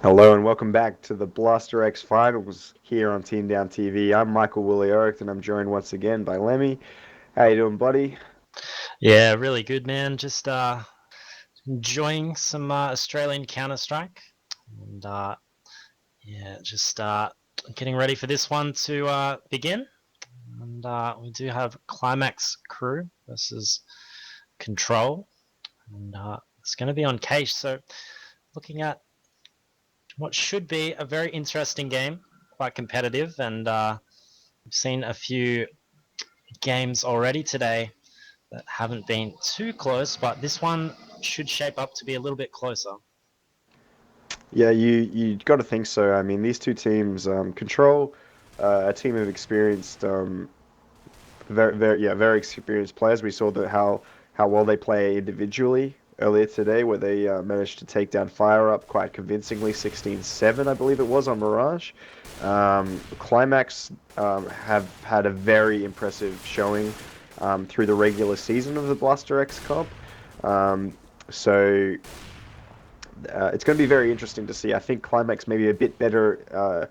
Hello and welcome back to the BlasterX Finals here on Team Down TV. I'm Michael Woolley Eric and I'm joined once again by Lemmy. How you doing, buddy? Yeah, really good, man. Just enjoying some Australian Counter Strike, and yeah, just getting ready for this one to begin. And we do have Qlimax crew versus Control, and it's going to be on Cache. So, looking at what should be a very interesting game, quite competitive, and we've seen a few games already today that haven't been too close, but this one should shape up to be a little bit closer. Yeah, you got to think so. I mean, these two teams, Control, a team of experienced, very experienced players. We saw that how well they play individually earlier today, where they managed to take down Fire Up quite convincingly, 16-7, I believe it was on Mirage. Qlimax have had a very impressive showing through the regular season of the BlasterX Cup. So it's going to be very interesting to see. I think Qlimax maybe a bit better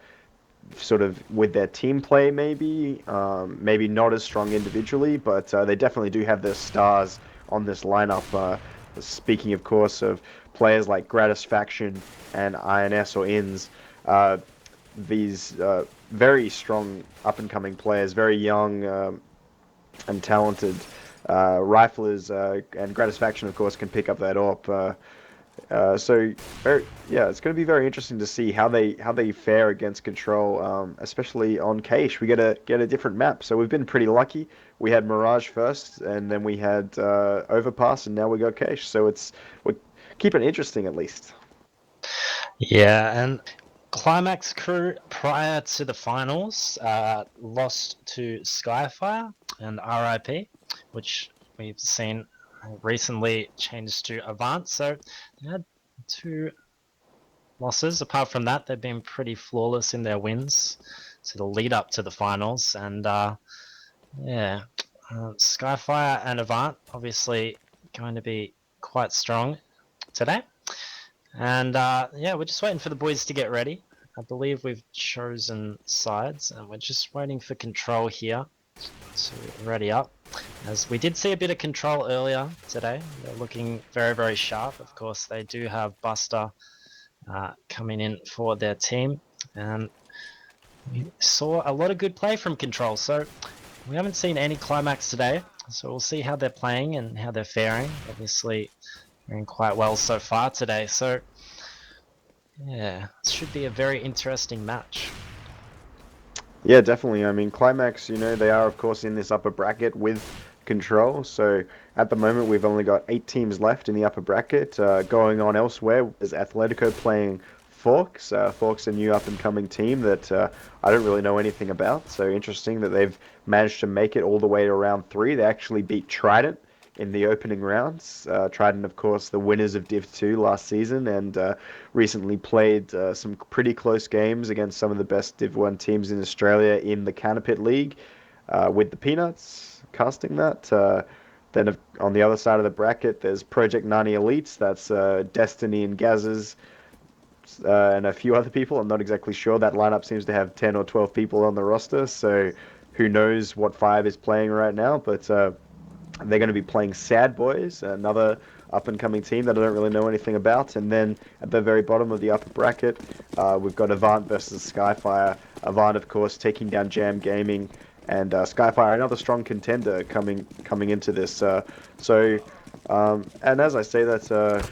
sort of with their team play, maybe not as strong individually, but they definitely do have their stars on this lineup. Speaking, of course, of players like Gratisfaction and INS or INS, these very strong up-and-coming players, very young and talented riflers, and Gratisfaction, of course, can pick up that op. Yeah, it's going to be very interesting to see how they fare against Control, especially on Cache. We get a different map, so we've been pretty lucky. We had Mirage first, and then we had Overpass, and now we got Cache. So we're keeping it interesting at least. Yeah, and Qlimax crew prior to the finals lost to Skyfire and RIP, which we've seen recently changed to Avant. So they had two losses. Apart from that, they've been pretty flawless in their wins to the lead up to the finals. And yeah, Skyfire and Avant obviously going to be quite strong today. And yeah, we're just waiting for the boys to get ready. I believe we've chosen sides, and we're just waiting for Control here to ready up. As we did see a bit of Control earlier today, they're looking very, very sharp. Of course, they do have Buster coming in for their team, and we saw a lot of good play from Control. So we haven't seen any Qlimax today, so we'll see how they're playing and how they're faring. Obviously, doing quite well so far today. So yeah, it should be a very interesting match. Yeah, definitely. I mean, Qlimax, they are, of course, in this upper bracket with Control. So at the moment, we've only got 8 teams left in the upper bracket. Going on elsewhere is Atletico playing Forks. Forks, a new up-and-coming team that I don't really know anything about. So interesting that they've managed to make it all the way to round 3. They actually beat Trident in the opening rounds. Trident, of course, the winners of Div 2 last season, and recently played some pretty close games against some of the best Div 1 teams in Australia in the Canopit League with the Peanuts casting that. Then on the other side of the bracket, there's Project 90 Elites. That's Destiny and Gaz's and a few other people. I'm not exactly sure. That lineup seems to have 10 or 12 people on the roster, so who knows what Five is playing right now, but they're going to be playing Sad Boys, another up-and-coming team that I don't really know anything about. And then at the very bottom of the upper bracket, we've got Avant versus Skyfire. Avant, of course, taking down Jam Gaming, and Skyfire, another strong contender coming into this. And as I say that,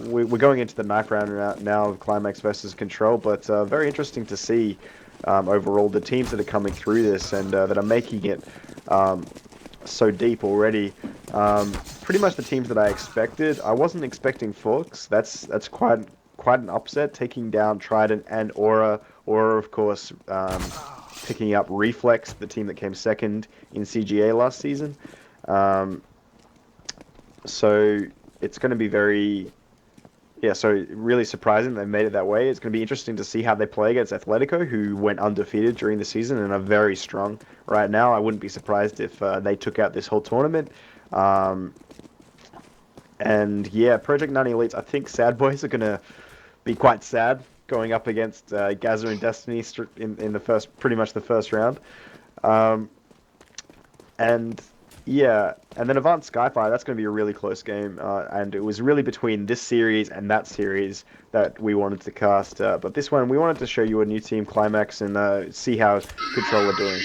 we're going into the knife round now of Qlimax versus Control, but very interesting to see overall the teams that are coming through this and that are making it so deep already. Pretty much the teams that I expected. I wasn't expecting Forks. That's quite an upset, taking down Trident and Aura. Aura, of course, picking up Reflex, the team that came second in CGA last season. So it's going to be so really surprising they made it that way. It's going to be interesting to see how they play against Atletico, who went undefeated during the season and are very strong right now. I wouldn't be surprised if they took out this whole tournament. And yeah, Project 90 Elites, I think Sad Boys are going to be quite sad going up against Gaza and Destiny in the first, pretty much the first round. Um, and yeah, and then Avant Skyfire, that's going to be a really close game. And it was really between this series and that series that we wanted to cast. But this one, we wanted to show you a new team, Qlimax, and see how Control are doing.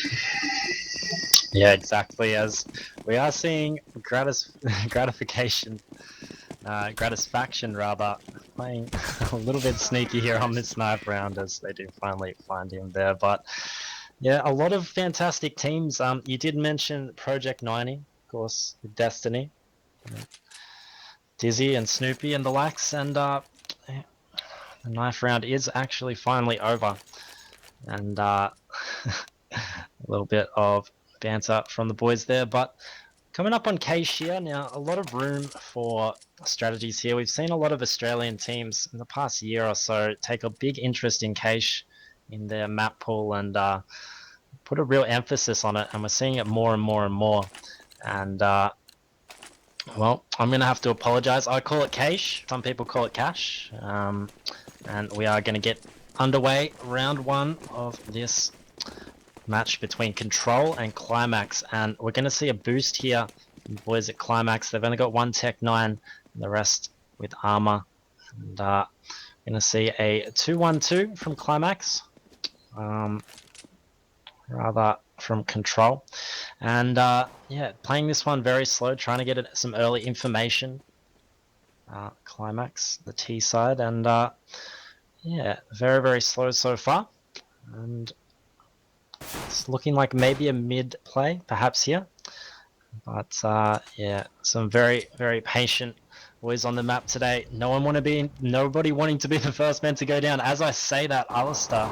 Yeah, exactly. As we are seeing gratification, gratisfaction rather, playing a little bit sneaky here on this knife round as they do finally find him there. But yeah, a lot of fantastic teams. You did mention Project 90, of course, with Destiny, Dizzy and Snoopy and the likes, and yeah, the knife round is actually finally over, and a little bit of banter from the boys there, but coming up on Cache here, now a lot of room for strategies here. We've seen a lot of Australian teams in the past year or so take a big interest in Cache in their map pool and put a real emphasis on it, and we're seeing it more and more and more. And well, I'm going to have to apologize. I call it Cache. Some people call it Cash. And we are going to get underway round one of this match between Control and Qlimax, and we're going to see a boost here. The boys at Qlimax, they've only got one Tech 9, and the rest with armor. And we're going to see a 2-1-2 from Qlimax, rather from Control. And yeah, playing this one very slow, trying to get some early information. Qlimax, the T side, and yeah, very, very slow so far. And it's looking like maybe a mid play, perhaps here. But yeah, some very, very patient boys on the map today. Nobody wanting to be the first man to go down. As I say that, Alistair,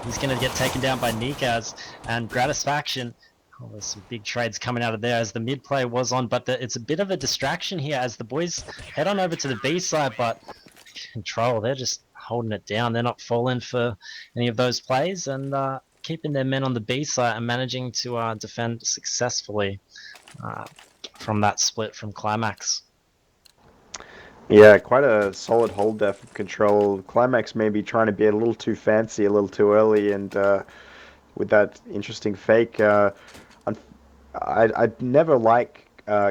he's going to get taken down by Nikaz and Gratisfaction. Oh, there's some big trades coming out of there as the mid play was on, but it's a bit of a distraction here as the boys head on over to the B side, but Control, they're just holding it down. They're not falling for any of those plays and keeping their men on the B side and managing to defend successfully from that split from Qlimax. Yeah, quite a solid hold there from Control. Qlimax may be trying to be a little too fancy, a little too early, and with that interesting fake, I'd never like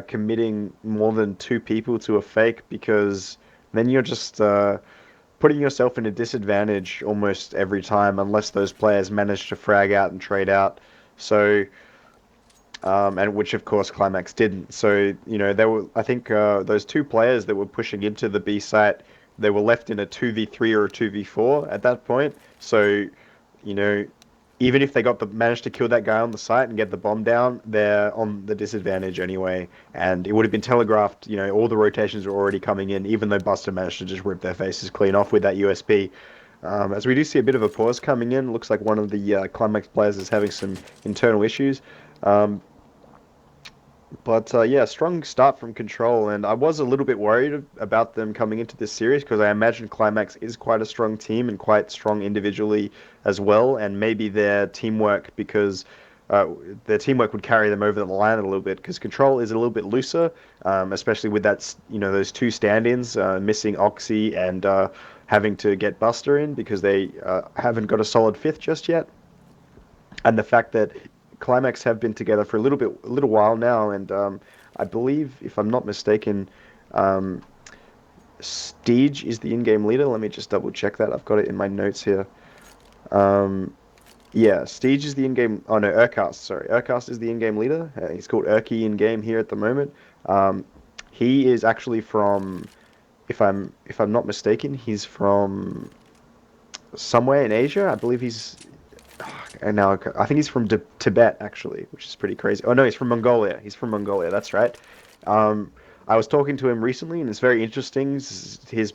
committing more than two people to a fake because then you're just putting yourself in a disadvantage almost every time unless those players manage to frag out and trade out. So, and which of course Qlimax didn't. So, you know, there were, I think, those two players that were pushing into the B site, they were left in a 2v3 or a 2v4 at that point. So, you know, even if they managed to kill that guy on the site and get the bomb down, they're on the disadvantage anyway. And it would have been telegraphed, you know, all the rotations were already coming in, even though Buster managed to just rip their faces clean off with that USP. As we do see a bit of a pause coming in, looks like one of the Qlimax players is having some internal issues. Um, but yeah, strong start from Control, and I was a little bit worried about them coming into this series because I imagine Qlimax is quite a strong team and quite strong individually as well, and maybe uh, their teamwork would carry them over the line a little bit because Control is a little bit looser, especially with that, you know, those two stand-ins, missing Oxy and having to get Buster in because they haven't got a solid fifth just yet, and the fact that Qlimax have been together for a little while now, and I believe, if I'm not mistaken, um, Steege is the in-game leader. Let me just double check that. I've got it in my notes here. Um, yeah, Steege is the in-game. Oh no, Urcast. Sorry, Urcast is the in-game leader. He's called Urky in-game here at the moment. He is actually from, if I'm not mistaken, he's from somewhere in Asia. I believe he's and now I think he's from Tibet actually, which is pretty crazy. Oh no, he's from Mongolia. He's from Mongolia. That's right. Um, I was talking to him recently, and it's very interesting his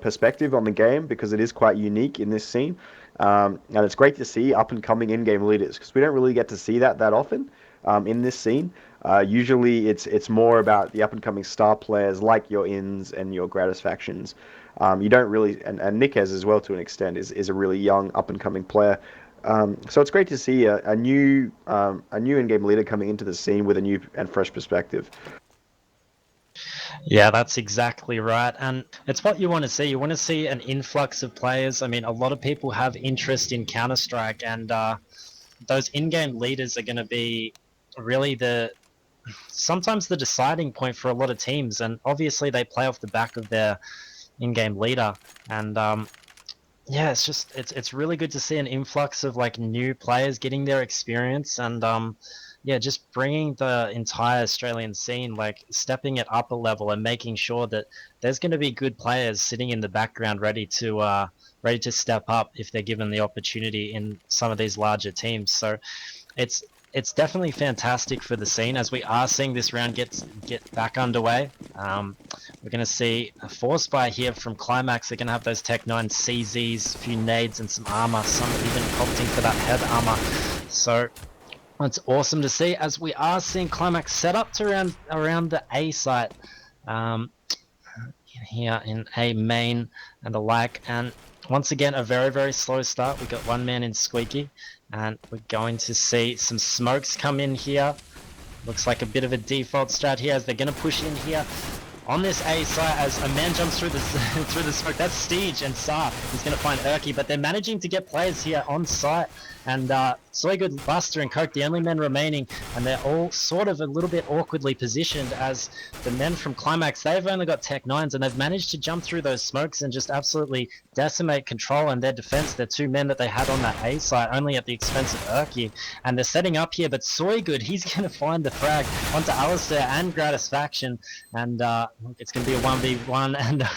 perspective on the game because it is quite unique in this scene, and it's great to see up and coming in-game leaders because we don't really get to see that often in this scene. Usually, it's more about the up and coming star players like your Ins and your Gratisfactions. You don't really, and Nikez as well to an extent is a really young up and coming player. So it's great to see a new in-game leader coming into the scene with a new and fresh perspective. Yeah, that's exactly right. And it's what you want to see. You want to see an influx of players. I mean, a lot of people have interest in Counter-Strike, and those in-game leaders are going to be really sometimes the deciding point for a lot of teams. And obviously, they play off the back of their in-game leader. And yeah, it's really good to see an influx of like new players getting their experience, and yeah, just bringing the entire Australian scene, like stepping it up a level and making sure that there's going to be good players sitting in the background ready to step up if they're given the opportunity in some of these larger teams. So it's it's definitely fantastic for the scene as we are seeing this round get back underway. We're going to see a force buy here from Qlimax. They're going to have those Tech 9 CZs, a few nades, and some armor. Some even opting for that head armor. So it's awesome to see as we are seeing Qlimax set up to around the A site. Um, here in A main and the like. And once again, a very, very slow start. We got one man in Squeaky, and we're going to see some smokes come in here. Looks like a bit of a default strat here as they're going to push in here on this A site as a man jumps through the through the smoke. That's Steege and Saar. He's going to find Urky, but they're managing to get players here on site. And Soygood, Buster, and Coke, the only men remaining, and they're all sort of a little bit awkwardly positioned as the men from Qlimax, they've only got Tech 9s, and they've managed to jump through those smokes and just absolutely decimate Control and their defense. Their two men that they had on that A site, only at the expense of Urky. And they're setting up here, but Soygood, he's going to find the frag onto Alistair and Gratisfaction, and it's going to be a 1v1, and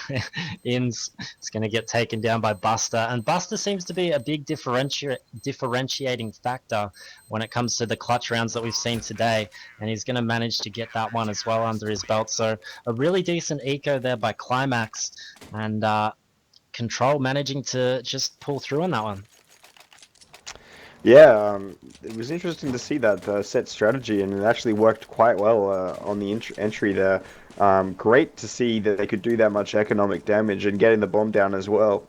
Inns is going to get taken down by Buster. And Buster seems to be a big differentiating factor when it comes to the clutch rounds that we've seen today, and he's going to manage to get that one as well under his belt. So a really decent eco there by Qlimax, and Control managing to just pull through on that one. Yeah, it was interesting to see that set strategy, and it actually worked quite well on the entry there. Great to see that they could do that much economic damage and getting the bomb down as well.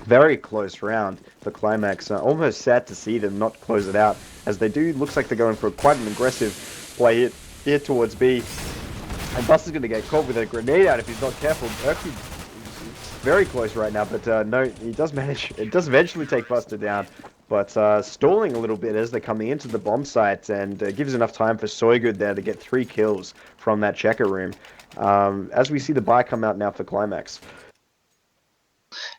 Very close round for Qlimax. Almost sad to see them not close it out, as they do. Looks like they're going for quite an aggressive play here towards B. And Buster's going to get caught with a grenade out if he's not careful. Urky very close right now, but no, he does manage. It does eventually take Buster down, but stalling a little bit as they're coming into the bomb site, and gives enough time for Soygood there to get 3 kills from that checker room. As we see the buy come out now for Qlimax.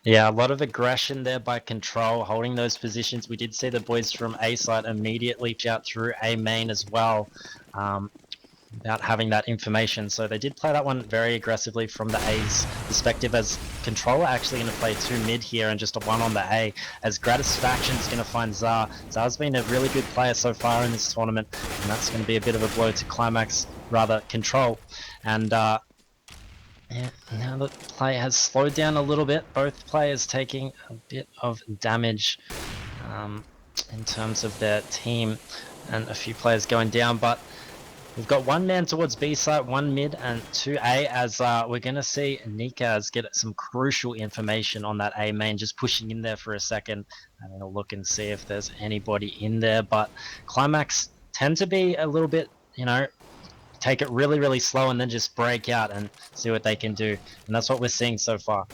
Yeah, a lot of aggression there by Control, holding those positions. We did see the boys from A side immediately out through A main as well, without having that information. So they did play that one very aggressively from the A's perspective, as Control are actually going to play 2 mid here and just a 1 on the A, as Gratisfaction is going to find Zar. Zar's been a really good player so far in this tournament, and that's going to be a bit of a blow to Qlimax, rather Control. And yeah, now the play has slowed down a little bit. Both players taking a bit of damage in terms of their team, and a few players going down. But we've got 1 man towards B site, 1 mid, and 2 A, as we're going to see Nikaz get some crucial information on that A main, just pushing in there for a second. I'm going to look and see if there's anybody in there. But Qlimax tend to be a little bit, take it really, really slow and then just break out and see what they can do. And that's what we're seeing so far.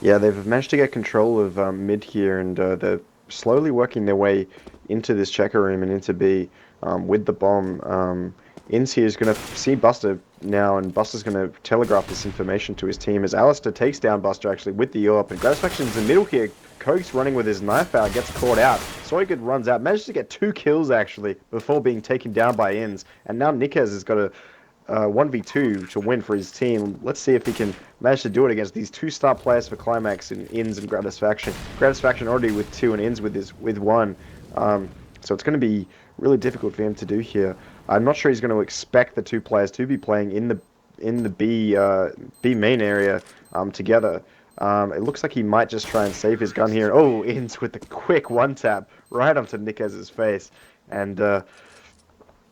Yeah, they've managed to get control of mid here, and they're slowly working their way into this checker room and into B with the bomb. Inns here is going to see Buster now, and Buster's going to telegraph this information to his team as Alistair takes down Buster actually with the AWP, and Gratisfaction's in the middle here. Coke's running with his knife out, gets caught out. Soygood runs out, manages to get 2 kills actually before being taken down by Inns, and now Nikaz has got a 1v2 to win for his team. Let's see if he can manage to do it against these 2 star players for Qlimax in Inns and Gratisfaction. Gratisfaction already with 2 and Inns with 1. So it's going to be really difficult for him to do here. I'm not sure he's going to expect the 2 players to be playing in the B main area together. It looks like he might just try and save his gun here. Oh, Inns with the quick 1-tap right onto Nikaz's face. And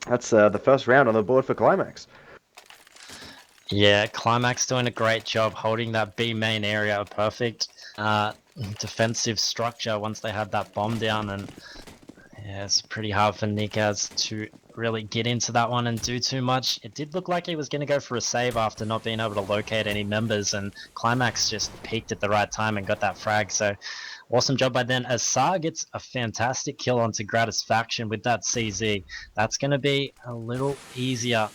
that's the first round on the board for Qlimax. Yeah, Qlimax doing a great job holding that B main area. A perfect defensive structure once they had that bomb down. And yeah, it's pretty hard for Nikaz to really get into that one and do too much. It did look like he was going to go for a save after not being able to locate any members, and Qlimax just peaked at the right time and got that frag. So awesome job by then. As Sar gets a fantastic kill onto Gratisfaction with that CZ, that's going to be a little easier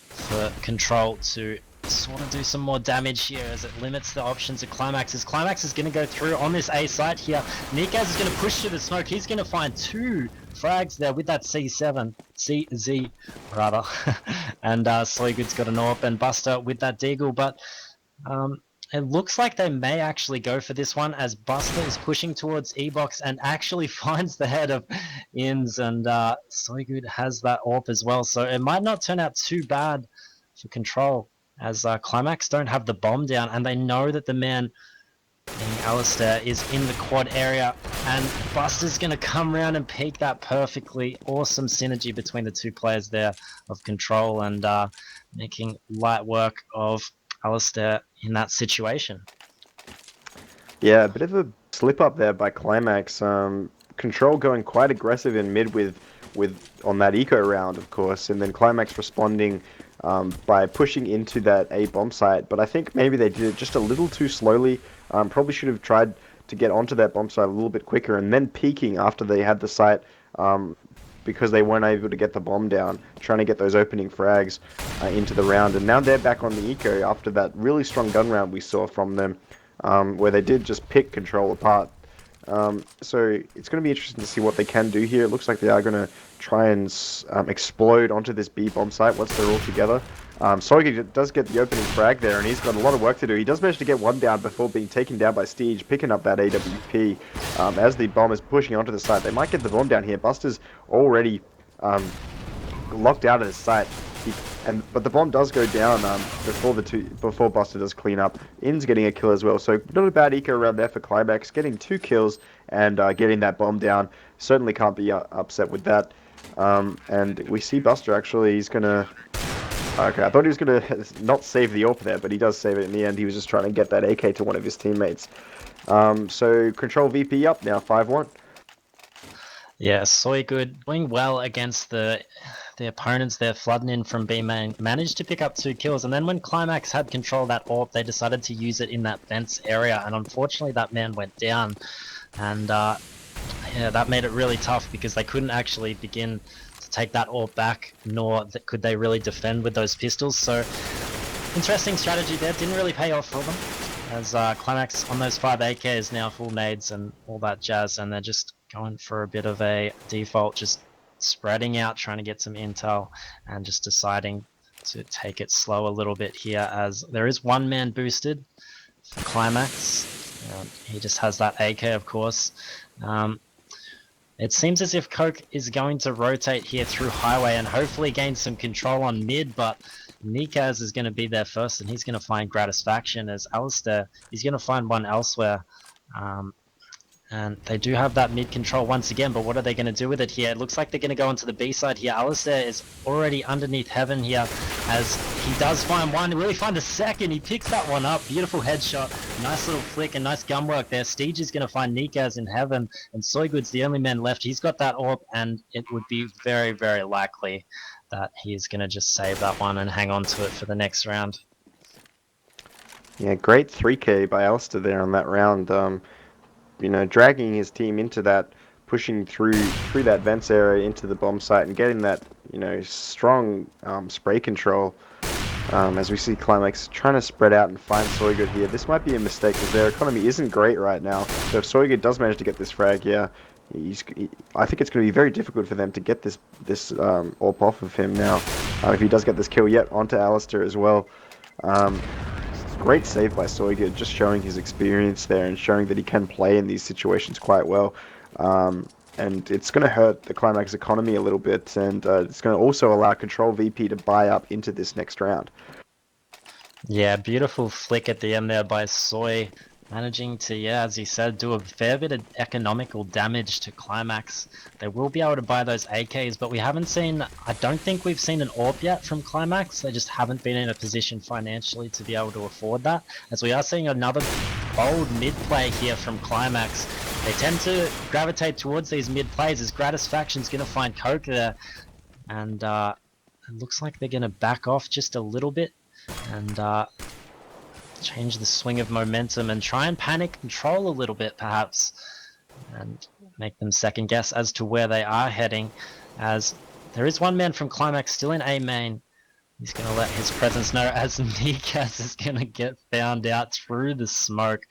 for Control to sort of do some more damage here as it limits the options of Qlimax. As Qlimax is going to go through on this A site here, Nikaz is going to push through the smoke. He's going to find 2 frags there with that CZ rather, and Soygood's got an AWP and Buster with that Deagle, but it looks like they may actually go for this one as Buster is pushing towards E-Box and actually finds the head of Inns, and Soygood has that AWP as well, so it might not turn out too bad for Control as Qlimax don't have the bomb down, and they know that the man being Alistair is in the quad area, and Buster's going to come around and peek that perfectly. Awesome synergy between the 2 players there of Control, and making light work of Alistair in that situation. Yeah, a bit of a slip up there by Qlimax. Control going quite aggressive in mid with on that eco round, of course, and then Qlimax responding by pushing into that A bomb site. But I think maybe they did it just a little too slowly. Probably should have tried to get onto that bomb site a little bit quicker, and then peeking after they had the site, because they weren't able to get the bomb down, trying to get those opening frags into the round. And now they're back on the eco after that really strong gun round we saw from them, where they did just pick Control apart. So it's going to be interesting to see what they can do here. It looks like they are going to try and explode onto this B bomb site once they're all together. Soygood does get the opening frag there, and he's got a lot of work to do. He does manage to get one down before being taken down by Steege, picking up that AWP as the bomb is pushing onto the site. They might get the bomb down here. Buster's already locked out of the site. But the bomb does go down before Buster does clean up. In's getting a kill as well, so not a bad eco around there for Qlimax, getting 2 kills and getting that bomb down. Certainly can't be upset with that. And we see Buster actually, he's gonna... Okay, I thought he was gonna not save the AWP there, but he does save it in the end. He was just trying to get that AK to one of his teammates. So Control VP up now, 5-1. Yeah, Soygood doing well against the opponents there, flooding in from B main, managed to pick up 2 kills, and then when Qlimax had control of that AWP, they decided to use it in that vents area, and unfortunately that man went down, and yeah, that made it really tough because they couldn't actually begin to take that AWP back, nor could they really defend with those pistols. So interesting strategy there, didn't really pay off for them, as Qlimax on those 5 AKs now full nades and all that jazz, and they're just going for a bit of a default, just spreading out, trying to get some intel, and just deciding to take it slow a little bit here, as there is 1 man boosted for Qlimax. He just has that AK, of course. It seems as if Coke is going to rotate here through highway and hopefully gain some control on mid, but Nikaz is going to be there first, and he's going to find Gratisfaction, as Alistair, he's going to find one elsewhere. And they do have that mid control once again, but what are they going to do with it here? It looks like they're going to go onto the B side here. Alistair is already underneath heaven here, as he does find one, really find a second. He picks that one up, beautiful headshot, nice little flick and nice gun work there. Steege is going to find Nikaz in heaven, and Soygood's the only man left. He's got that AWP, and it would be very, very likely that he's going to just save that one and hang on to it for the next round. Yeah, great 3K by Alistair there on that round. You know, dragging his team into that, pushing through that vents area into the bomb site and getting that, you know, strong spray control. As we see Qlimax trying to spread out and find Soygood here. This might be a mistake because their economy isn't great right now. So if Soygood does manage to get this frag, yeah, I think it's going to be very difficult for them to get this AWP off of him now. If he does get this kill yet onto Alistair as well. Great save by Soygood, just showing his experience there and showing that he can play in these situations quite well. And it's going to hurt the Qlimax economy a little bit, and it's going to also allow Control VP to buy up into this next round. Yeah, beautiful flick at the end there by Soy, managing to, yeah, as he said, do a fair bit of economical damage to Qlimax. They will be able to buy those AKs, but we haven't seen, I don't think we've seen an AWP yet from Qlimax. They just haven't been in a position financially to be able to afford that, as we are seeing another bold mid play here from Qlimax. They tend to gravitate towards these mid plays, as Gratisfaction's going to find Coke there. and it looks like they're going to back off just a little bit and change the swing of momentum and try and panic control a little bit, perhaps, and make them second guess as to where they are heading, as there is one man from Qlimax still in A main. He's going to let his presence know as Nikas is going to get found out through the smoke.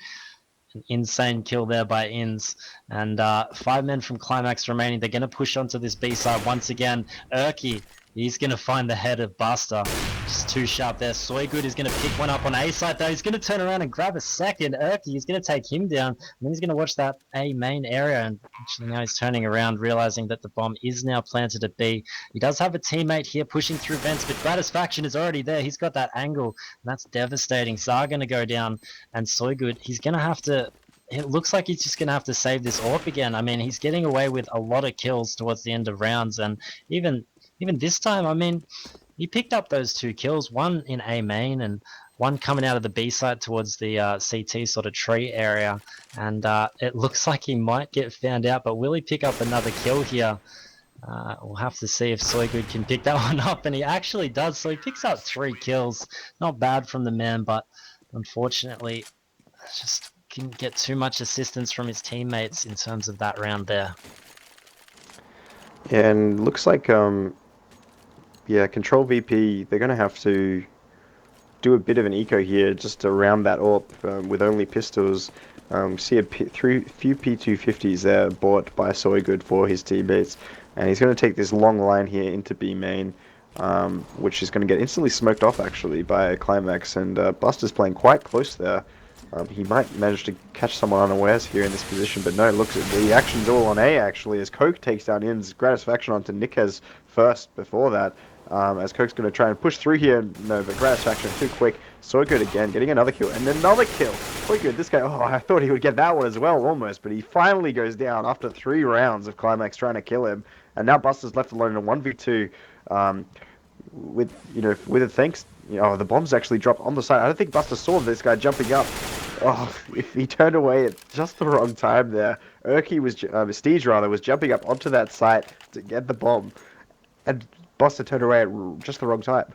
An insane kill there by Inns. And 5 men from Qlimax remaining. They're going to push onto this B side once again. Urki, he's going to find the head of Buster. Just too sharp there. Soygood is going to pick one up on A side though. He's going to turn around and grab a second. Urki is going to take him down. And then he's going to watch that A main area. And actually now he's turning around, realizing that the bomb is now planted at B. He does have a teammate here pushing through vents, but Gratisfaction is already there. He's got that angle. And that's devastating. Zar going to go down. And Soygood, he's going to have to... It looks like he's just going to have to save this AWP again. I mean, he's getting away with a lot of kills towards the end of rounds. And even this time, I mean, he picked up those 2 kills, one in A main and one coming out of the B side towards the CT sort of tree area. And it looks like he might get found out, but will he pick up another kill here? We'll have to see if Soygood can pick that one up, and he actually does. So he picks up 3 kills. Not bad from the man, but unfortunately, just didn't get too much assistance from his teammates in terms of that round there. Yeah, and looks like yeah, Control VP, they're gonna have to do a bit of an eco here just around that AWP with only pistols. See a few P250s there bought by Soygood for his teammates, and he's going to take this long line here into B main, which is going to get instantly smoked off actually by Qlimax, and Buster's playing quite close there. He might manage to catch someone unawares here in this position, but no, look, the action's all on A actually, as Coke takes down Inns. Gratisfaction onto Nikez first before that. As Coke's going to try and push through here. No, but Gratisfaction too quick. Soygood again, getting another kill, and another kill. Soygood, this guy, oh, I thought he would get that one as well, almost, but he finally goes down after 3 rounds of Qlimax trying to kill him, and now Buster's left alone in a 1v2, with a thanks, the bombs actually dropped on the side. I don't think Buster saw this guy jumping up. Oh, if he turned away at just the wrong time there. Urki was, Steege rather, was jumping up onto that site to get the bomb, and Buster turned away at just the wrong time.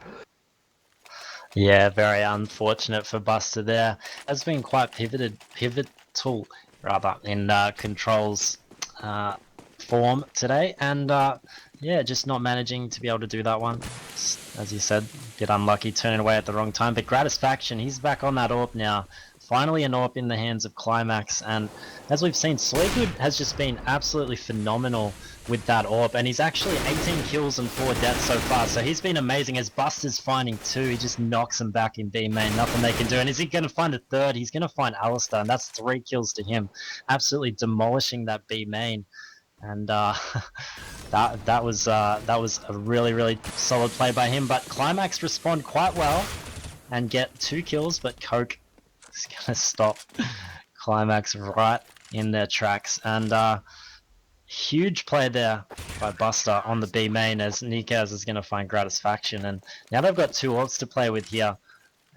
Yeah, very unfortunate for Buster there. Has been quite pivotal rather in Control's form today, and yeah, just not managing to be able to do that one. As you said, a bit unlucky turning away at the wrong time. But Gratisfaction, he's back on that AWP now. Finally an AWP in the hands of Qlimax, and as we've seen, Soygood has just been absolutely phenomenal with that AWP, and he's actually 18 kills and 4 deaths so far, so he's been amazing. As Buster's finding 2, he just knocks him back in B main, nothing they can do. And is he going to find a third? He's going to find Alistair, and that's 3 kills to him, absolutely demolishing that B main. And that was a really solid play by him. But Qlimax respond quite well and get 2 kills, but Coke is going to stop Qlimax right in their tracks. And huge play there by Buster on the B main, as Nikaz is going to find Gratisfaction. And now they've got 2 AWPs to play with here,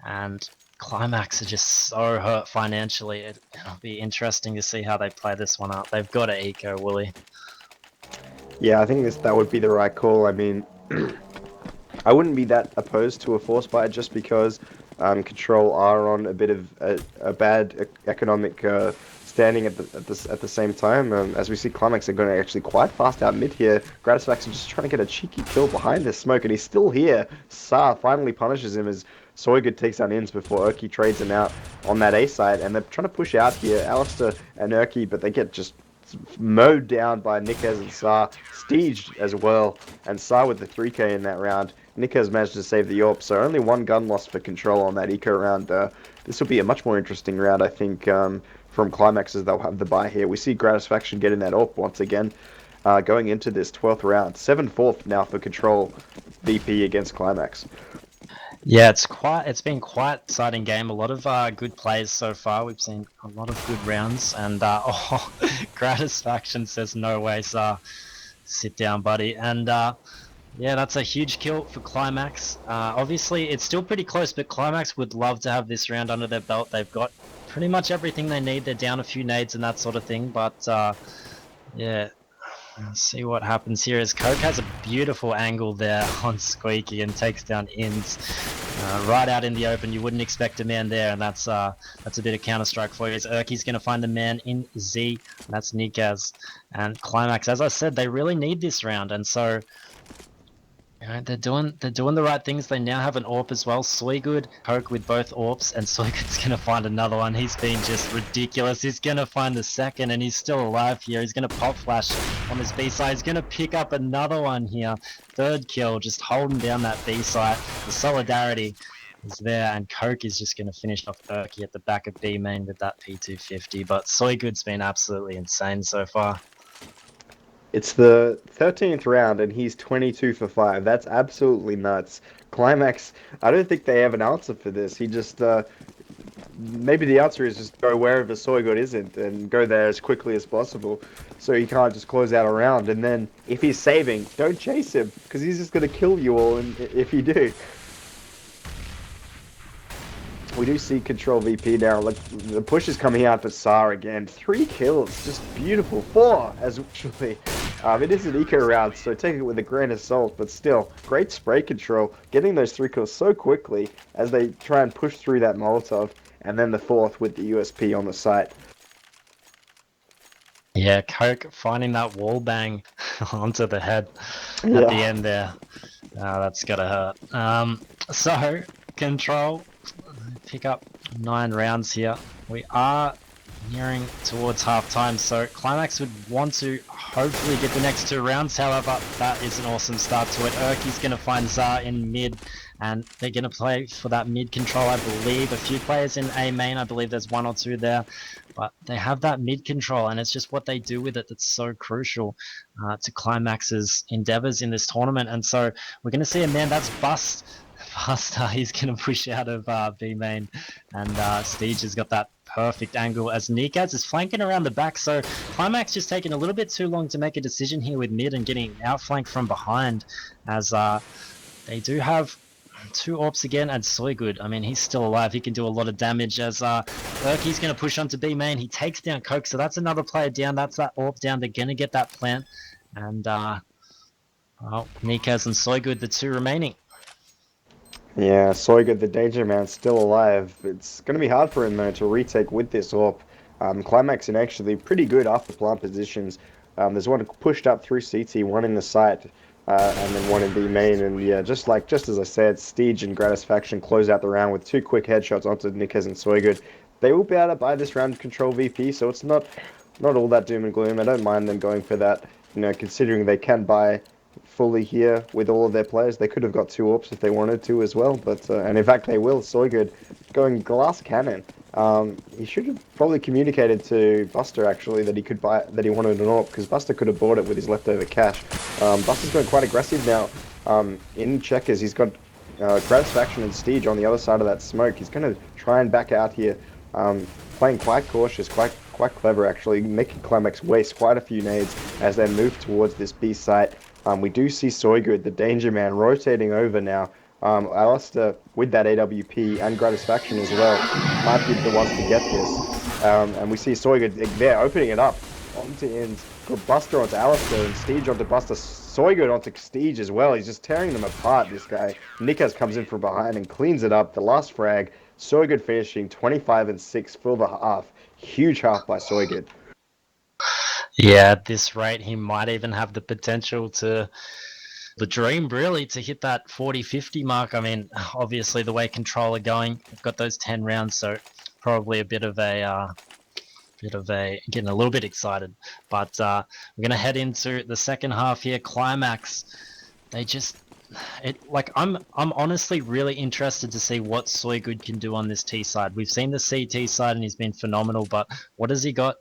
and Qlimax are just so hurt financially. It'll be interesting to see how they play this one up. They've got to eco, Wooly. Yeah, I think that would be the right call. I mean, I wouldn't be that opposed to a force buy just because Control are on a bit of a bad economic standing at the same time. As we see, Qlimax are going actually quite fast out mid here. Gratisfaction just trying to get a cheeky kill behind this smoke, and he's still here. Sa finally punishes him as Soygood takes down Inns before Urki trades him out on that A side, and they're trying to push out here, Alistair and Urki, but they get just mowed down by Nikez and Sa. Steeged as well, and Sa with the 3k in that round. Nikez managed to save the AWP, so only 1 gun loss for Control on that eco round. This will be a much more interesting round, I think, from Qlimax, as they'll have the buy here. We see Gratisfaction getting that AWP once again, going into this 12th round. 7-4 now for Control VP against Qlimax. Yeah, it's been quite exciting game. A lot of good plays so far. We've seen a lot of good rounds, and Gratisfaction says no way, so sit down, buddy. And yeah, that's a huge kill for Qlimax. Obviously, it's still pretty close, but Qlimax would love to have this round under their belt. They've got pretty much everything they need. They're down a few nades and that sort of thing, but yeah, See what happens here as Coke has a beautiful angle there on Squeaky and takes down Inns right out in the open. You wouldn't expect a man there, and that's a bit of counter strike for you. As Urki's going to find a man in Z, and that's Nikaz and Qlimax. As I said, they really need this round, and so they're doing the right things. They now have an AWP as well. Soygood, Coke with both AWPs, and Soygood's gonna find another one. He's been just ridiculous. He's gonna find the second, and he's still alive here. He's gonna pop flash on this B side. He's gonna pick up another one here. Third kill, just holding down that B side. The solidarity is there, and Coke is just gonna finish off Urki at the back of B main with that P250. But Soygood's been absolutely insane so far. It's the 13th round and he's 22 for 5. That's absolutely nuts. Qlimax, I don't think they have an answer for this. He just, maybe the answer is just go wherever Soygood isn't and go there as quickly as possible so he can't just close out a round. And then if he's saving, don't chase him because he's just going to kill you all if you do. We do see Control VP now. Like the push is coming out for SAR again. 3 kills, just beautiful. 4 as actually. It is an eco round, so take it with a grain of salt, but still, great spray control. Getting those 3 kills so quickly as they try and push through that Molotov, and then the 4th with the USP on the site. Yeah, Coke finding that wall bang onto the head at the end there. That's gotta hurt. So, Control, pick up 9 rounds here. We are nearing towards half time, so Qlimax would want to hopefully get the next 2 rounds. However, that is an awesome start to it. Urki's going to find Zar in mid, and they're going to play for that mid control, I believe. A few players in A main, I believe there's 1 or 2 there, but they have that mid control, and it's just what they do with it that's so crucial to Qlimax's endeavors in this tournament. And so we're going to see a man that's Bust. He's going to push out of B main, and Steege has got that perfect angle as Nikaz is flanking around the back. So Qlimax just taking a little bit too long to make a decision here with mid and getting outflanked from behind, as they do have 2 AWPs again, and Soygood, I mean, he's still alive. He can do a lot of damage as Urki's going to push onto B main. He takes down Coke, so that's another player down. That's that AWP down. They're going to get that plant, and well, Nikaz and Soygood, the 2 remaining. Yeah, Soygood, the danger man, still alive. It's going to be hard for him, though, to retake with this AWP. Qlimax in actually pretty good after plant positions. There's one pushed up through CT, one in the site, and then one in B main. And yeah, just as I said, Steege and Gratisfaction close out the round with 2 quick headshots onto Nikaz and Soygood. They will be able to buy this round Control VP, so it's not all that doom and gloom. I don't mind them going for that, considering they can buy fully here with all of their players. They could have got 2 AWPs if they wanted to as well, but and in fact they will. Soygood going glass cannon. He should have probably communicated to Buster actually that he wanted an AWP, because Buster could have bought it with his leftover cash. Buster's going quite aggressive now in checkers. He's got Gratisfaction and Steege on the other side of that smoke. He's going to try and back out here, playing quite cautious, quite clever actually, making Qlimax waste quite a few nades as they move towards this B site. We do see Soygood, the danger man, rotating over now. Alistair with that AWP and Gratisfaction as well might be the ones to get this. And we see Soygood there opening it up onto Inns. Got Buster onto Alistair and Steege onto Buster. Soygood onto Steege as well. He's just tearing them apart, this guy. Nikaz comes in from behind and cleans it up. The last frag, Soygood finishing 25 and 6 for the half. Huge half by Soygood. Yeah, at this rate, he might even have the potential to, the dream really, to hit that 40-50 mark. I mean, obviously the way Control are going, they've got those 10 rounds, so probably a bit of a getting a little bit excited. But we're going to head into the second half here. Qlimax, they just, I'm honestly really interested to see what Soygood can do on this T side. We've seen the CT side and he's been phenomenal, but what has he got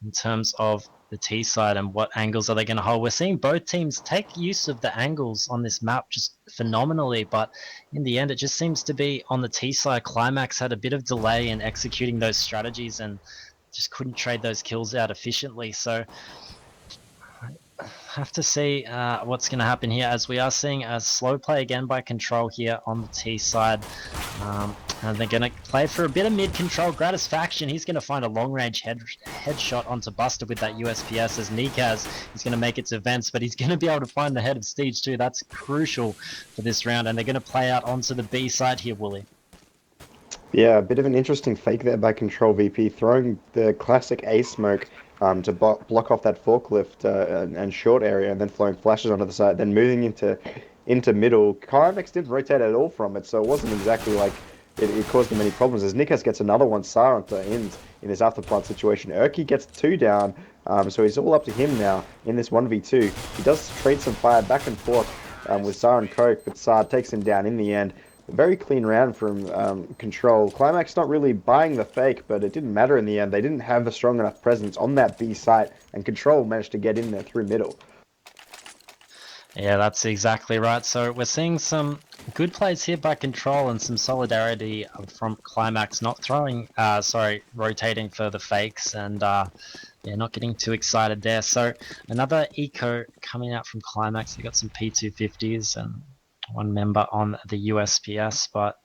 in terms of the T side, and what angles are they going to hold? We're seeing both teams take use of the angles on this map just phenomenally, but in the end it just seems to be on the T side. Qlimax had a bit of delay in executing those strategies and just couldn't trade those kills out efficiently. So I have to see what's going to happen here, as we are seeing a slow play again by Control here on the T side. And they're going to play for a bit of mid-control. Gratisfaction, he's going to find a long-range headshot onto Buster with that USPS as Nikaz is going to make it to Vents, but he's going to be able to find the head of Stage 2. That's crucial for this round, and they're going to play out onto the B side here, Wooly. Yeah, a bit of an interesting fake there by Control VP, throwing the classic A smoke to block off that forklift and short area, and then throwing flashes onto the side, then moving into middle. Qlimax didn't rotate at all from it, so it wasn't exactly like it caused them any problems. As Nikas gets another one, Sar onto ends in this afterplant situation. Erky gets 2 down, so it's all up to him now in this 1v2. He does trade some fire back and forth with Sar and Coke, but Sar takes him down in the end. A very clean round from Control. Qlimax not really buying the fake, but it didn't matter in the end. They didn't have a strong enough presence on that B site, and Control managed to get in there through middle. Yeah, that's exactly right. So we're seeing some good plays here by Control and some solidarity from Qlimax, not rotating for the fakes and yeah, not getting too excited there. So another eco coming out from Qlimax. They got some P250s and one member on the USPS, but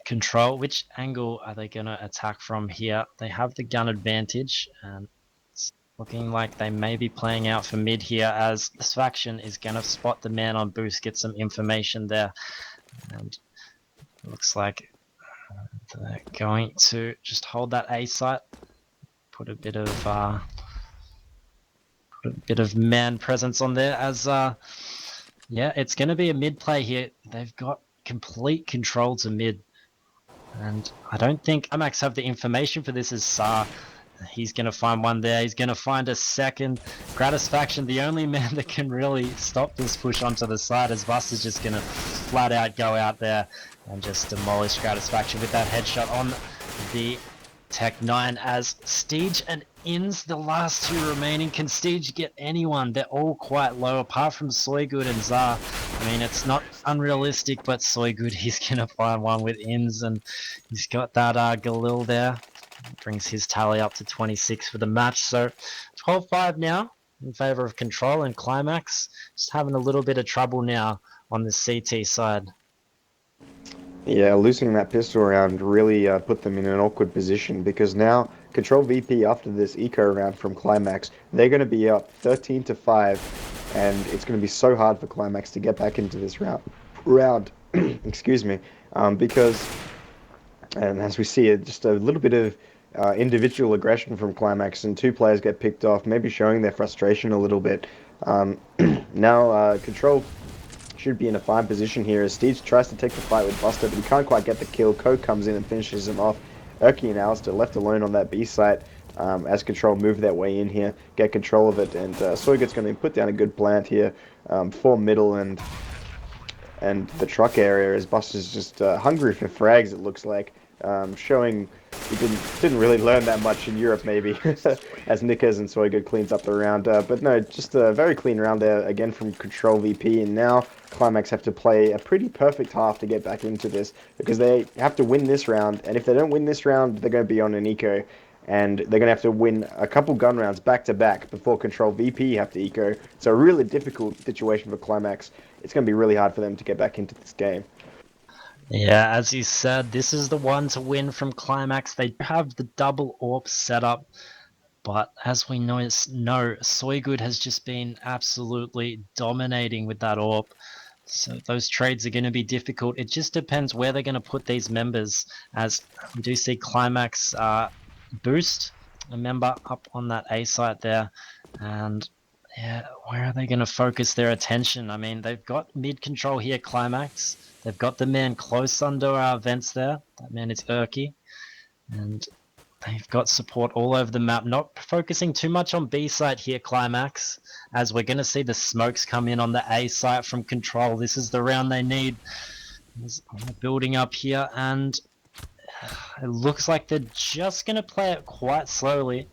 Control, which angle are they going to attack from here? They have the gun advantage, and it's looking like they may be playing out for mid here, as this faction is going to spot the man on boost, get some information there, and it looks like they're going to just hold that A site, put a bit of man presence on there, as yeah, it's going to be a mid play here. They've got complete control to mid, and I don't think Qlimax have the information for this. As Sar, he's going to find one there. He's going to find a second. Gratisfaction, the only man that can really stop this push onto the side, as Buster's just going to flat out go out there and just demolish Gratisfaction with that headshot on the Tech 9, as Steege and Inns, the last 2 remaining. Can Steege get anyone? They're all quite low, apart from Soygood and Zar. I mean, it's not unrealistic, but Soygood, he's going to find one with Inns, and he's got that Galil there. Brings his tally up to 26 for the match. So 12-5 now in favor of Control, and Qlimax just having a little bit of trouble now on the CT side. Yeah, losing that pistol round really put them in an awkward position, because now Control VP, after this eco round from Qlimax, they're going to be up 13-5, and it's going to be so hard for Qlimax to get back into this round. Excuse me, because, and as we see it, just a little bit of individual aggression from Qlimax, and 2 players get picked off, maybe showing their frustration a little bit. Now Control should be in a fine position here, as Steege tries to take the fight with Buster, but he can't quite get the kill. Coke comes in and finishes him off. Erky and Alistair left alone on that B site as Control move their way in here, get control of it, and Soygood's going to put down a good plant here for middle and the truck area, as Buster's just hungry for frags, it looks like, showing he didn't really learn that much in Europe, maybe, as Nikas and Soygood cleans up the round. But no, just a very clean round there, again, from Control VP, and now Qlimax have to play a pretty perfect half to get back into this, because they have to win this round, and if they don't win this round, they're going to be on an eco, and they're going to have to win a couple gun rounds back-to-back before Control VP have to eco. It's a really difficult situation for Qlimax. It's going to be really hard for them to get back into this game. Yeah, as you said, this is the one to win from Qlimax. They have the double AWP set up, but as we know, Soygood has just been absolutely dominating with that AWP. So those trades are going to be difficult. It just depends where they're going to put these members, as we do see Qlimax boost a member up on that A site there, and yeah, where are they going to focus their attention? I mean, they've got mid control here, Qlimax. They've got the man close under our vents there. That man is Erky. And they've got support all over the map. Not focusing too much on B site here, Qlimax, as we're going to see the smokes come in on the A site from Control. This is the round they need. Building up here, and it looks like they're just going to play it quite slowly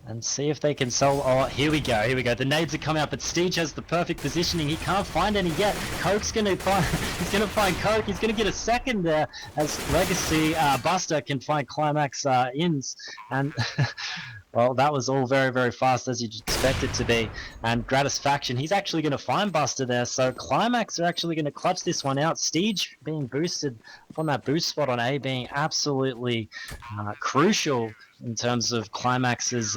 and see if they can sell. Oh, here we go. The nades are coming out, but Steege has the perfect positioning. He can't find any yet. Coke's gonna find. He's gonna find Coke. He's gonna get a second there, as Legacy Buster can find Qlimax Inns, and Well, that was all very, very fast as you'd expect it to be. And Gratisfaction, he's actually going to find Buster there. So Qlimax are actually going to clutch this one out. Steege being boosted on that boost spot on A being absolutely crucial in terms of Qlimax's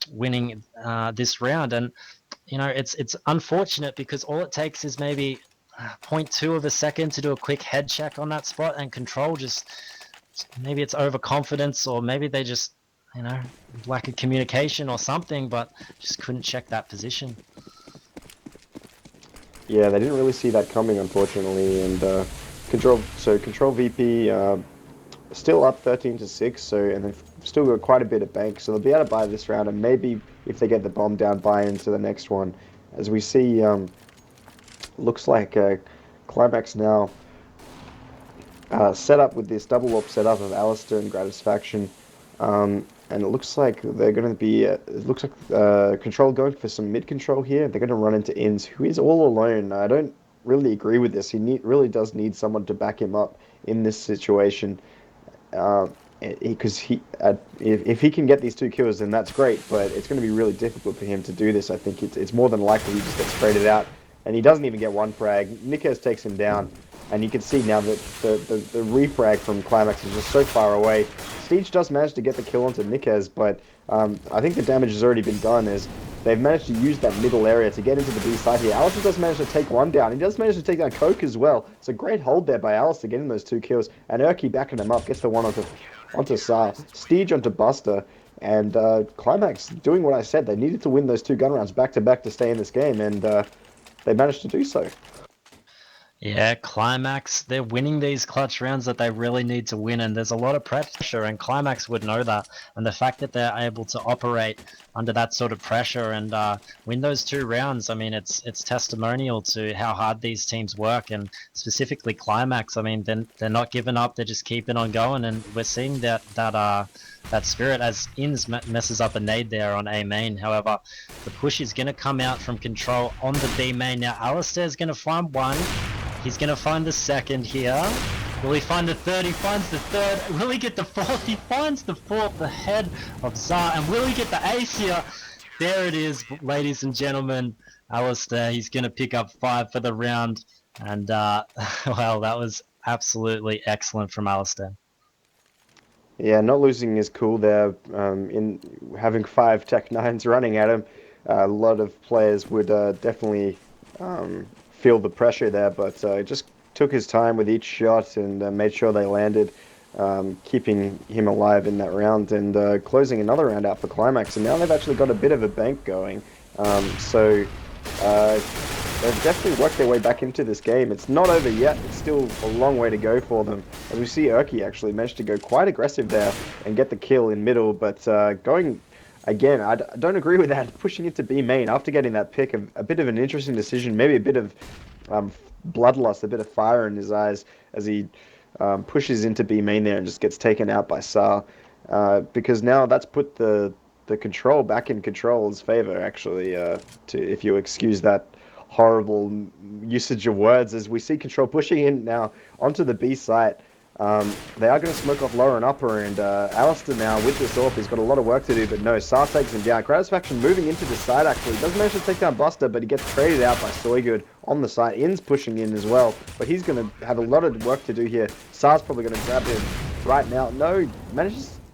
winning this round. And, you know, it's unfortunate because all it takes is maybe 0.2 of a second to do a quick head check on that spot, and Control just, maybe it's overconfidence, or maybe they just, you know, lack of communication or something, but just couldn't check that position. Yeah, they didn't really see that coming, unfortunately, and Control VP still up 13-6, so and they've still got quite a bit of bank, so they'll be able to buy this round, and maybe if they get the bomb down, buy into the next one. As we see, looks like Qlimax now set up with this double op setup of Alistair and Gratisfaction. And it looks like they're going to be, it looks like Control going for some mid control here. They're going to run into Inns, who is all alone. I don't really agree with this. He really does need someone to back him up in this situation. Because if he can get these 2 kills, then that's great. But it's going to be really difficult for him to do this. I think it's more than likely he just gets traded out. And he doesn't even get one frag. Nikez takes him down. And you can see now that the refrag from Qlimax is just so far away. Steege does manage to get the kill onto Nikez, but I think the damage has already been done as they've managed to use that middle area to get into the B side here. Alistair does manage to take one down. He does manage to take down Coke as well. It's a great hold there by Alistair getting those 2 kills. And Urki backing him up, gets the one onto Sar. Steege onto Buster. And Qlimax doing what I said. They needed to win those 2 gun rounds back-to-back to stay in this game, and they managed to do so. Yeah, Qlimax, they're winning these clutch rounds that they really need to win, and there's a lot of pressure, and Qlimax would know that. And the fact that they're able to operate under that sort of pressure and win those 2 rounds, I mean, it's testimonial to how hard these teams work, and specifically Qlimax. I mean, they're not giving up; they're just keeping on going, and we're seeing that spirit as Inns messes up a nade there on A main. However, the push is going to come out from Control on the B main. Now, Alistair's going to find one. He's going to find the second here. Will he find the third? He finds the third. Will he get the fourth? He finds the fourth, the head of Zar. And will he get the ace here? There it is, ladies and gentlemen. Alistair, he's going to pick up 5 for the round. And, well, that was absolutely excellent from Alistair. Yeah, not losing is cool there. In having 5 Tech 9s running at him, a lot of players would definitely feel the pressure there, but just took his time with each shot and made sure they landed, keeping him alive in that round and closing another round out for Qlimax. And now they've actually got a bit of a bank going, so they've definitely worked their way back into this game. It's not over yet. It's still a long way to go for them. As we see, Urki actually managed to go quite aggressive there and get the kill in middle, but going again, I don't agree with that. Pushing it to B main after getting that pick, a bit of an interesting decision, maybe a bit of bloodlust, a bit of fire in his eyes as he pushes into B main there and just gets taken out by Sar. Because now that's put the Control back in Control's favor, actually, if you excuse that horrible usage of words, as we see Control pushing in now onto the B site. They are going to smoke off lower and upper, and Alistair now with this AWP has got a lot of work to do, but no, Sar takes him down. Gratisfaction moving into the side actually, doesn't manage to take down Buster, but he gets traded out by Soygood on the side. In's pushing in as well, but he's going to have a lot of work to do here. Sar's probably going to grab him right now. No,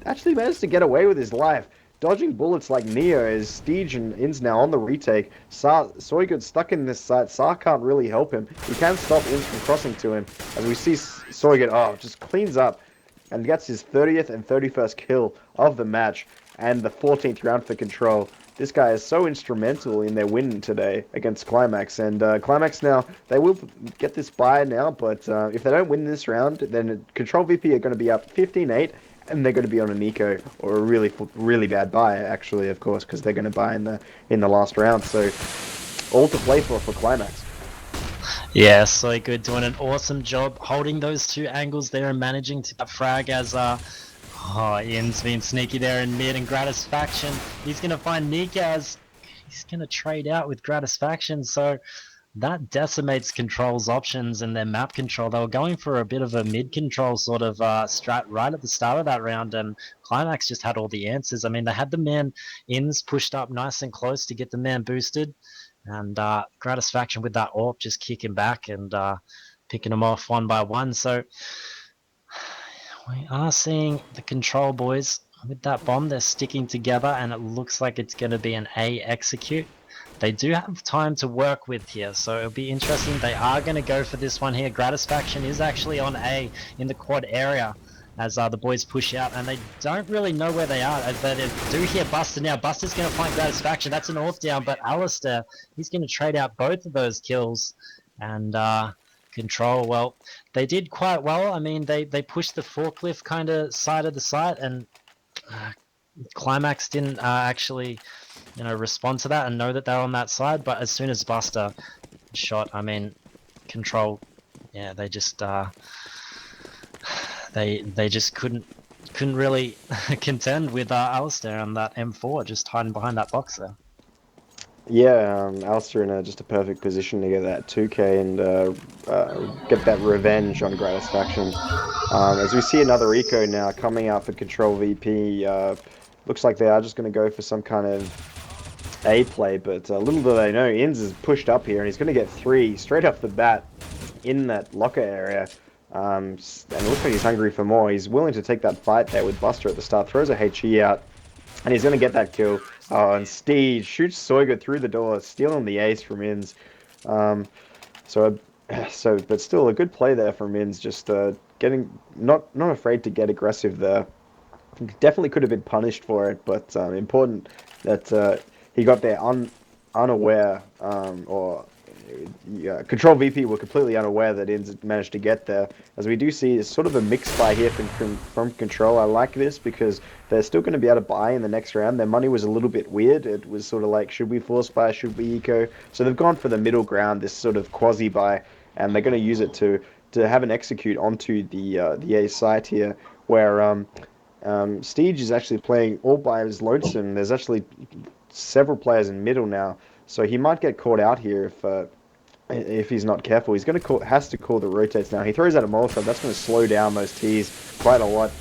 actually managed to get away with his life. Dodging bullets like Neo as Steege and Inns now on the retake. Soygood stuck in this site. Sar can't really help him. He can stop Inns from crossing to him. As we see Soygood, just cleans up and gets his 30th and 31st kill of the match and the 14th round for Control. This guy is so instrumental in their win today against Qlimax. And Qlimax now, they will get this bye now, but if they don't win this round, then Control VP are going to be up 15-8. And they're going to be on a Nico or a really bad buy, actually, of course, because they're going to buy in the last round. So all to play for Qlimax. Yeah, so good, doing an awesome job holding those 2 angles there and managing to frag as Ian's been sneaky there in mid, and Gratisfaction. He's going to find Nikaz. He's going to trade out with Gratisfaction. So that decimates Control's options and their map control. They were going for a bit of a mid control sort of strat right at the start of that round, and Qlimax just had all the answers. I mean, they had the man ins pushed up nice and close to get the man boosted, and Gratisfaction with that AWP just kicking back and picking them off one by one. So we are seeing the Control boys with that bomb. They're sticking together, and it looks like it's going to be an A execute. They do have time to work with here, so it'll be interesting. They are going to go for this one here. Gratisfaction is actually on A in the quad area as the boys push out, and they don't really know where they are. But they do hear Buster now. Buster's going to find Gratisfaction. That's an AWP down, but Alistair, he's going to trade out both of those kills. And Control, well, they did quite well. I mean, they pushed the forklift kind of side of the site, and Qlimax didn't actually respond to that and know that they're on that side. But as soon as Buster shot, I mean, Control, yeah, they just they just couldn't really contend with Alistair and that M4 just hiding behind that box there. Yeah, Alistair in just a perfect position to get that 2K and get that revenge on Gratisfaction. As we see another eco now coming out for Control VP, looks like they are just going to go for some kind of A play, but little do they know, Inns is pushed up here and he's going to get 3 straight off the bat in that locker area. And it looks like he's hungry for more. He's willing to take that fight there with Buster at the start, throws a HE out, and he's going to get that kill. Oh, and Steed shoots Soiga through the door, stealing the ace from Inns. But still a good play there from Inns, just getting not afraid to get aggressive there. Definitely could have been punished for it, but important that he got there unaware, or Control VP were completely unaware that Inns managed to get there. As we do see, it's sort of a mixed buy here from Control. I like this because they're still going to be able to buy in the next round. Their money was a little bit weird. It was sort of like, should we force buy, should we eco? So they've gone for the middle ground, this sort of quasi buy, and they're going to use it to have an execute onto the A site here, where Steege is actually playing all by his lonesome. There's actually several players in middle now, so he might get caught out here if he's not careful. He's has to call the rotates now. He throws out a Molotov. That's going to slow down those T's quite a lot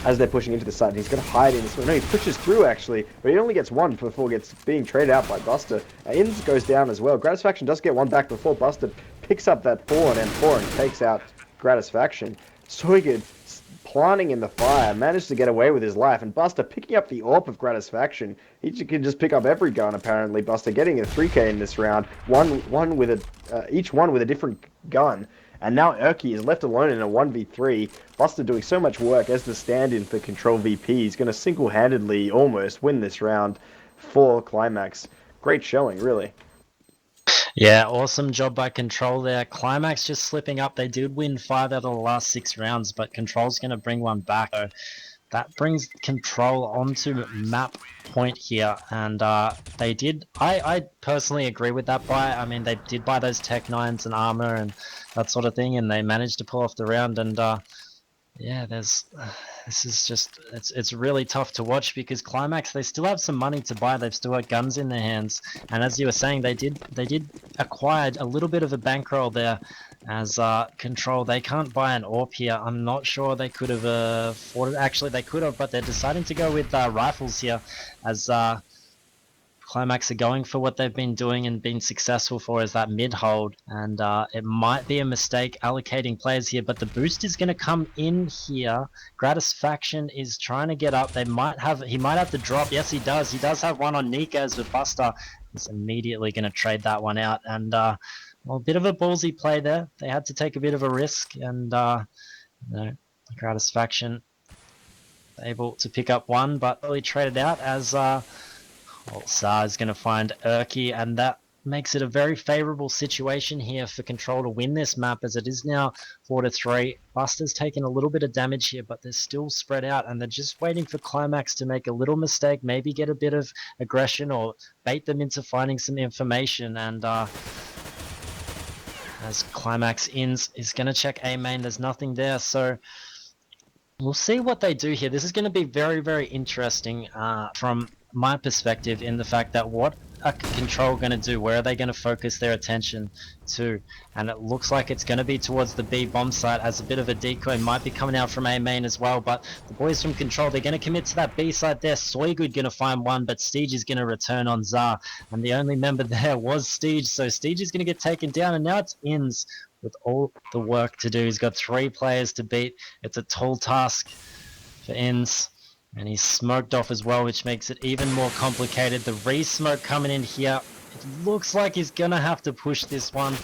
as they're pushing into the site. He's going to hide in this one. No, he pushes through actually, but he only gets one before being traded out by Buster. Inns goes down as well. Gratisfaction does get one back before Buster picks up that 4 on M4 and takes out Gratisfaction. So good. Planting in the fire, managed to get away with his life, and Buster picking up the AWP of Gratisfaction. He can just pick up every gun apparently. Buster getting a 3K in this round, each one with a different gun, and now Erky is left alone in a 1v3. Buster doing so much work as the stand-in for Control VP. He's going to single-handedly almost win this round for Qlimax. Great showing, really. Yeah, awesome job by Control there. Qlimax just slipping up. They did win 5 out of the last 6 rounds, but Control's going to bring one back. So that brings Control onto map point here, and they did. I personally agree with that buy. I mean, they did buy those Tech 9s and armor and that sort of thing, and they managed to pull off the round. And yeah, this is just it's really tough to watch because Qlimax, they still have some money to buy. They've still got guns in their hands, and as you were saying, they did acquire a little bit of a bankroll there. As Control, they can't buy an AWP here. I'm not sure they could have afforded. Actually, they could have, but they're deciding to go with rifles here, as Qlimax are going for what they've been doing and been successful for, is that mid hold, and it might be a mistake allocating players here, but the boost is going to come in here. Gratisfaction is trying to get up. He might have to drop. Yes, he does. He does have one on Nikaz with Buster. He's immediately going to trade that one out, and well, a bit of a ballsy play there. They had to take a bit of a risk, and Gratisfaction able to pick up one, but really traded out as well, Saar is going to find Erky, and that makes it a very favourable situation here for Control to win this map, as it is now 4-3. Buster's taken a little bit of damage here, but they're still spread out, and they're just waiting for Qlimax to make a little mistake, maybe get a bit of aggression or bait them into finding some information. And as Qlimax is going to check A main, there's nothing there, so we'll see what they do here. This is going to be very, very interesting from my perspective, in the fact that what are Control going to do? Where are they going to focus their attention to? And it looks like it's going to be towards the B bomb site, as a bit of a decoy might be coming out from A main as well. But the boys from Control, they're going to commit to that B site there. Soygood going to find one, but Steege is going to return on Zar. And the only member there was Steege. So Steege is going to get taken down, and now it's Inns with all the work to do. He's got 3 players to beat. It's a tall task for Inns. And he's smoked off as well, which makes it even more complicated. The re-smoke coming in here. It looks like he's going to have to push this one.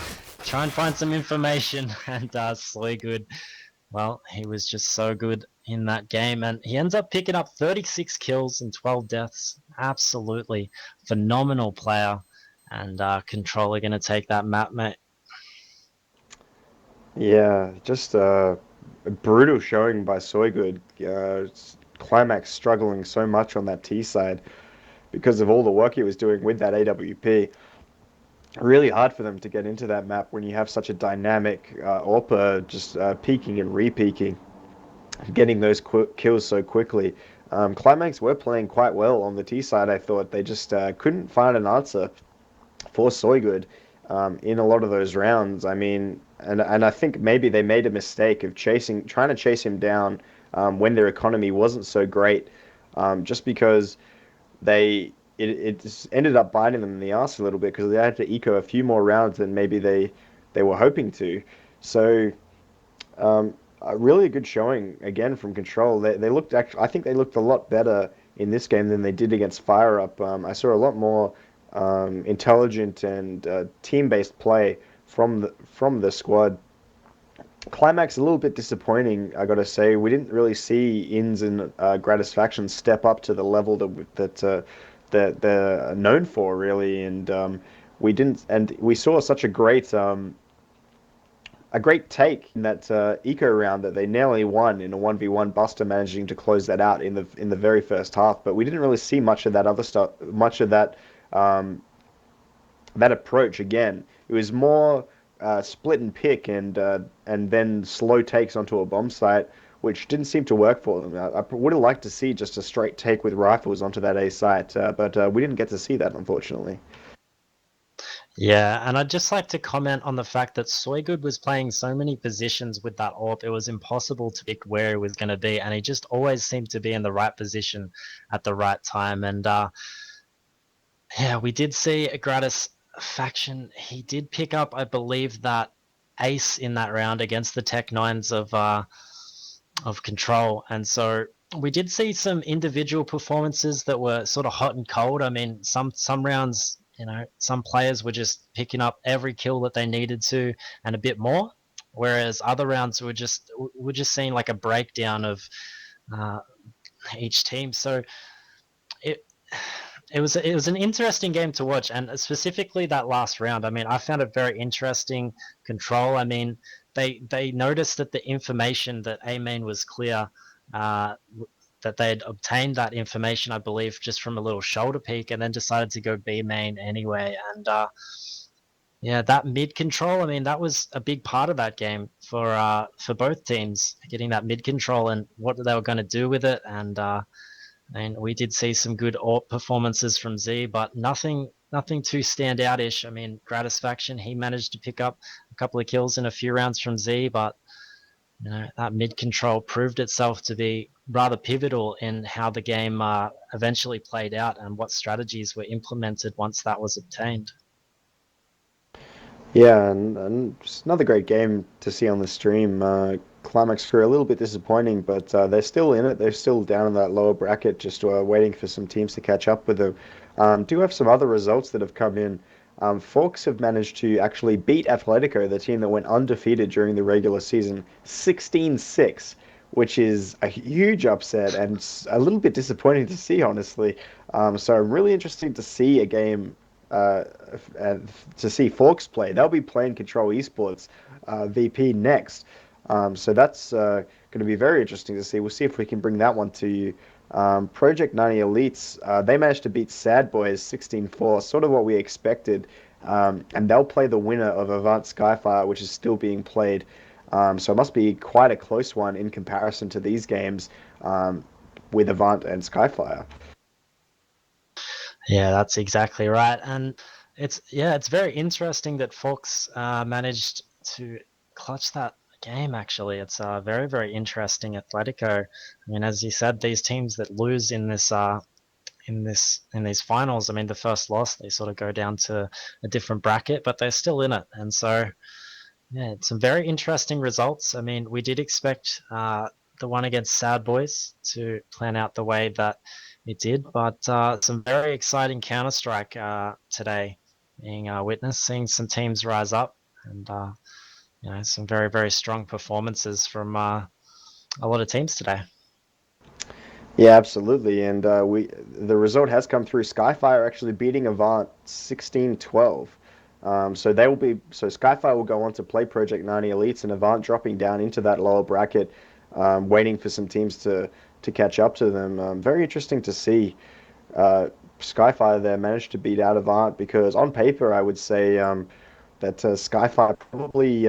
Try and find some information. And Soygood, well, he was just so good in that game. And he ends up picking up 36 kills and 12 deaths. Absolutely phenomenal player. And Control are going to take that map, mate. Yeah, just a brutal showing by Soygood. Qlimax struggling so much on that T side because of all the work he was doing with that AWP. Really hard for them to get into that map when you have such a dynamic AWPer just peaking and re-peaking, getting those kills so quickly. Qlimax were playing quite well on the T side, I thought. They just couldn't find an answer for Soygood in a lot of those rounds. I mean, and I think maybe they made a mistake of trying to chase him down when their economy wasn't so great, just because it just ended up biting them in the ass a little bit because they had to eco a few more rounds than maybe they were hoping to. So a really good showing again from Control. They looked actually, I think they looked a lot better in this game than they did against Fire Up. I saw a lot more intelligent and team-based play from the squad. Qlimax a little bit disappointing, I gotta say. We didn't really see Inns and Gratisfaction step up to the level that they're known for, really. And we didn't, and we saw such a great take in that eco round that they nearly won in a 1v1. Buster managing to close that out in the very first half, but we didn't really see much of that other stuff, much of um, that approach again. It was more split and pick and then slow takes onto a bomb site, which didn't seem to work for them. I would have liked to see just a straight take with rifles onto that A site, but we didn't get to see that, unfortunately. Yeah, and I'd just like to comment on the fact that Soygood was playing so many positions with that AWP, it was impossible to pick where he was going to be, and he just always seemed to be in the right position at the right time. And yeah, we did see a Gratis faction. He did pick up, I believe, that ace in that round against the Tech Nines of Control, and so we did see some individual performances that were sort of hot and cold. I mean, some rounds, some players were just picking up every kill that they needed to and a bit more, whereas other rounds were just seeing like a breakdown of uh, each team. So it it was an interesting game to watch, and specifically that last round. I mean, I found it very interesting. Control. I mean, they noticed that the information that A main was clear. Uh, that they had obtained that information, I believe, just from a little shoulder peek, and then decided to go B main anyway. And yeah, that mid control. I mean, that was a big part of that game for both teams, getting that mid control and what they were going to do with it. And we did see some good AWP performances from Z, but nothing too standoutish. I mean, Gratisfaction, he managed to pick up a couple of kills in a few rounds from Z, but that mid control proved itself to be rather pivotal in how the game eventually played out and what strategies were implemented once that was obtained. Yeah, and just another great game to see on the stream. Climax crew a little bit disappointing, but they're still in it. They're still down in that lower bracket, just waiting for some teams to catch up with them. Do have some other results that have come in. Forks have managed to actually beat Atletico, the team that went undefeated during the regular season, 16-6, which is a huge upset and a little bit disappointing to see, honestly. So I'm really interested to see a game uh, to see Forks play. They'll be playing Control Esports VP next. So that's going to be very interesting to see. We'll see if we can bring that one to you. Project 90 Elites, they managed to beat Sad Boys 16-4, sort of what we expected. And they'll play the winner of Avant Skyfire, which is still being played. So it must be quite a close one in comparison to these games with Avant and Skyfire. Yeah, that's exactly right. And it's very interesting that Fox managed to clutch that game. Actually, it's very very interesting. Atletico. I mean, as you said, these teams that lose in these finals. I mean, the first loss they sort of go down to a different bracket, but they're still in it. And so yeah, some very interesting results. I mean, we did expect the one against Sad Boys to plan out the way that it did, but some very exciting Counter Strike today, being witnessed, seeing some teams rise up, and some very very strong performances from a lot of teams today. Yeah, absolutely. And the result has come through. Skyfire actually beating Avant 16-12. So Skyfire will go on to play Project 90 Elites, and Avant dropping down into that lower bracket, waiting for some teams to catch up to them. Very interesting to see Skyfire there managed to beat out Avant, because on paper I would say that Skyfire probably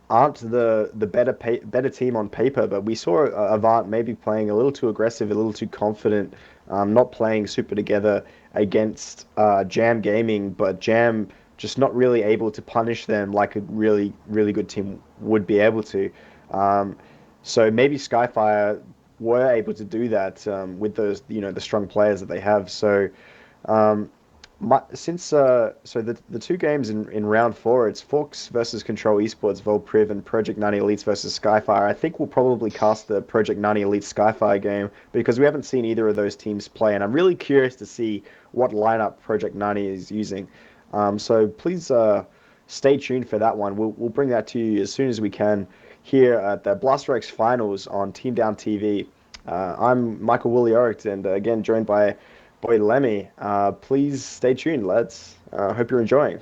aren't the better team on paper, but we saw Avant maybe playing a little too aggressive, a little too confident, not playing super together against Jam Gaming, but Jam just not really able to punish them like a really good team would be able to. Um, so maybe Skyfire were able to do that with those the strong players that they have. So um, the two games in round four, it's Fox versus Control Esports, Volpriv, and Project 90 Elites versus Skyfire. I think we'll probably cast the Project 90 Elite Skyfire game because we haven't seen either of those teams play, and I'm really curious to see what lineup Project 90 is using. So please stay tuned for that one. We'll bring that to you as soon as we can here at the BlasterX Finals on Team Down TV. I'm Michael Woolley-Oaked, and again joined by Boy Lemmy. Please stay tuned, lads. Hope you're enjoying.